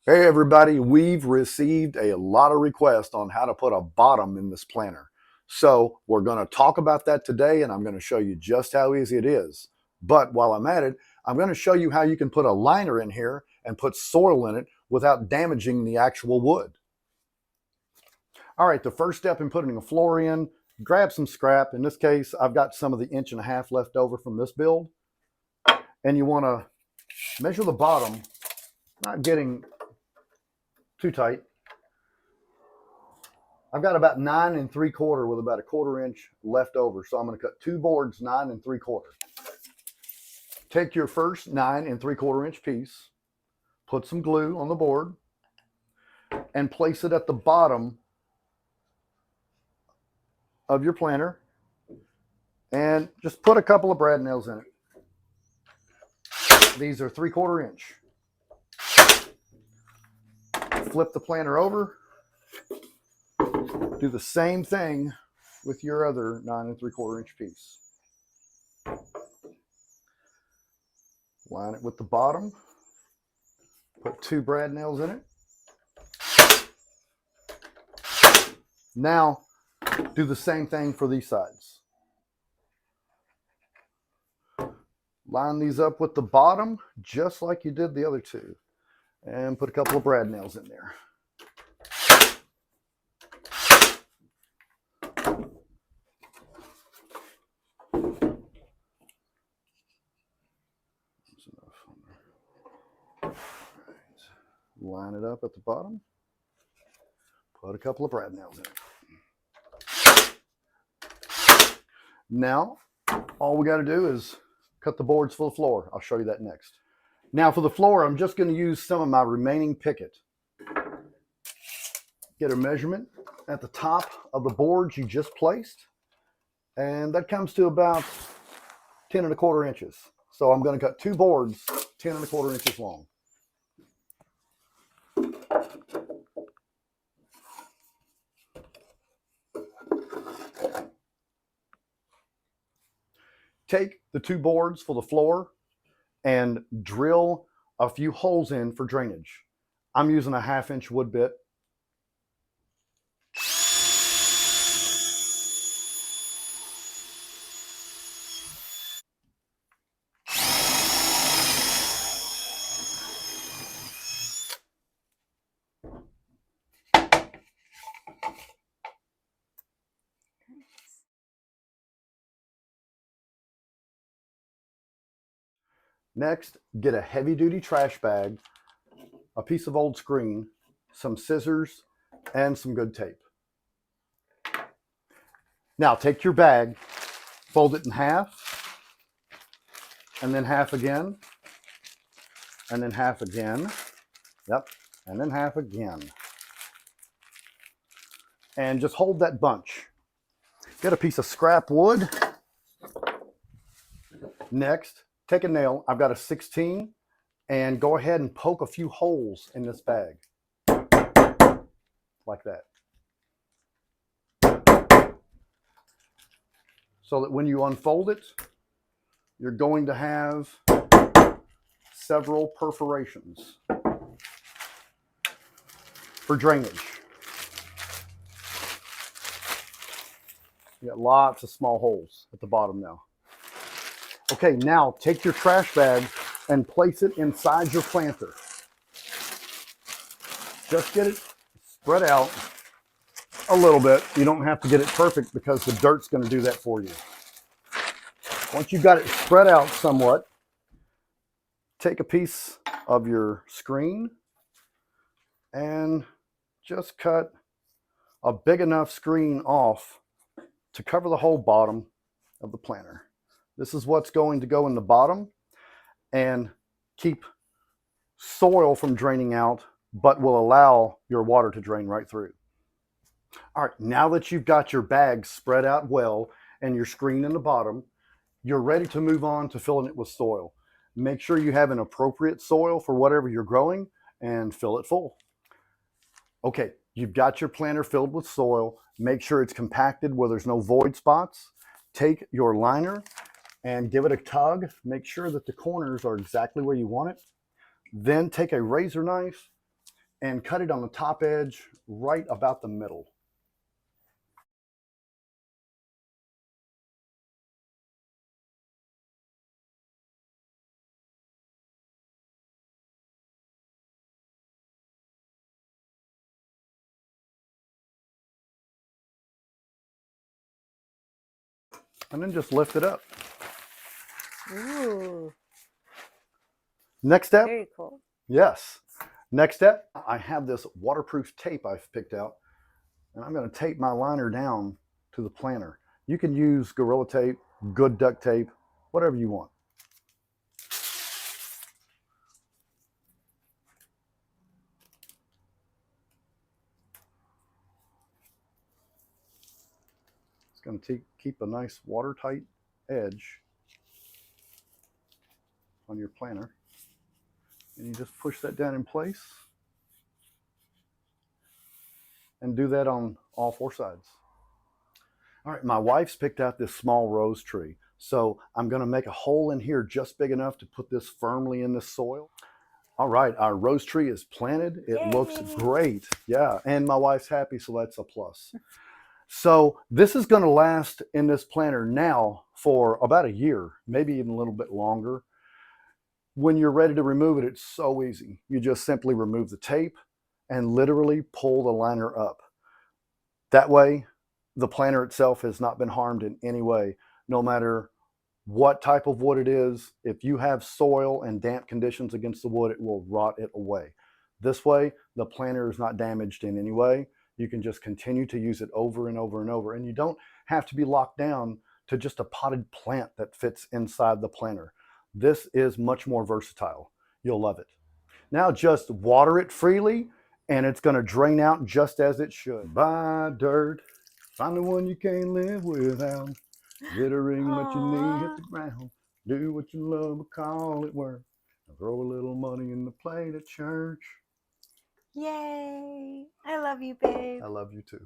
Hey everybody, we've received a lot of requests on how to put a bottom in this planter. So we're going to talk about that today, and I'm going to show you just how easy it is. But while I'm at it, I'm going to show you how you can put a liner in here and put soil in it without damaging the actual wood. All right, the first step in putting a floor in, grab some scrap. In this case, I've got some of the 1.5 inches left over from this build. And you want to measure the bottom, not getting too tight. I've got about 9 3/4 with about 1/4 inch left over. So I'm going to cut 2 boards 9 3/4. Take your first 9 3/4 inch piece, put some glue on the board, and place it at the bottom of your planter. And just put a couple of brad nails in it. These are 3/4 inch. Flip the planter over. Do the same thing with your other 9 3/4 inch piece. Line it with the bottom. Put 2 brad nails in it. Now, do the same thing for these sides. Line these up with the bottom, just like you did the other two. And put a couple of brad nails in there. Line it up at the bottom. Put a couple of brad nails in it. Now, all we got to do is cut the boards for the floor. I'll show you that next. Now for the floor, I'm just going to use some of my remaining picket. Get a measurement at the top of the boards you just placed. And that comes to about 10 1/4 inches. So I'm going to cut 2 boards 10 1/4 inches long. Take the 2 boards for the floor and drill a few holes in for drainage. I'm using a 1/2 inch wood bit. Next, get a heavy-duty trash bag, a piece of old screen, some scissors, and some good tape. Now take your bag, fold it in half, and then half again, and then half again. Yep, and then half again. And just hold that bunch. Get a piece of scrap wood. Next, take a nail. I've got a 16, and go ahead and poke a few holes in this bag. Like that. So that when you unfold it, you're going to have several perforations for drainage. You got lots of small holes at the bottom now. Okay, now take your trash bag and place it inside your planter. Just get it spread out a little bit. You don't have to get it perfect because the dirt's going to do that for you. Once you've got it spread out somewhat, take a piece of your screen and just cut a big enough screen off to cover the whole bottom of the planter. This is what's going to go in the bottom and keep soil from draining out, but will allow your water to drain right through. All right, now that you've got your bag spread out well and your screen in the bottom, you're ready to move on to filling it with soil. Make sure you have an appropriate soil for whatever you're growing and fill it full. Okay, you've got your planter filled with soil. Make sure it's compacted where there's no void spots. Take your liner and give it a tug. Make sure that the corners are exactly where you want it. Then take a razor knife and cut it on the top edge right about the middle. And then just lift it up. Ooh. Next step. Very cool. Yes. Next step, I have this waterproof tape I've picked out, and I'm going to tape my liner down to the planter. You can use Gorilla Tape, good duct tape, whatever you want. It's going to keep a nice watertight edge on your planter. And you just push that down in place and do that on all four sides. All right, my wife's picked out this small rose tree. So I'm going to make a hole in here just big enough to put this firmly in the soil. All right, our rose tree is planted. It Yay. Looks great. Yeah, and my wife's happy, so that's a plus. So this is going to last in this planter now for about a year, maybe even a little bit longer. When you're ready to remove it, it's so easy. You just simply remove the tape and literally pull the liner up. That way, the planter itself has not been harmed in any way, no matter what type of wood it is. If you have soil and damp conditions against the wood, it will rot it away. This way, the planter is not damaged in any way. You can just continue to use it over and over and over, and you don't have to be locked down to just a potted plant that fits inside the planter. This is much more versatile. You'll love it. Now just water it freely, and it's going to drain out just as it should. Buy dirt, find the one you can't live without. Glittering, let your knee hit the ground. Do what you love, but call it work. Throw a little money in the plate at church. Yay! I love you, babe. I love you too.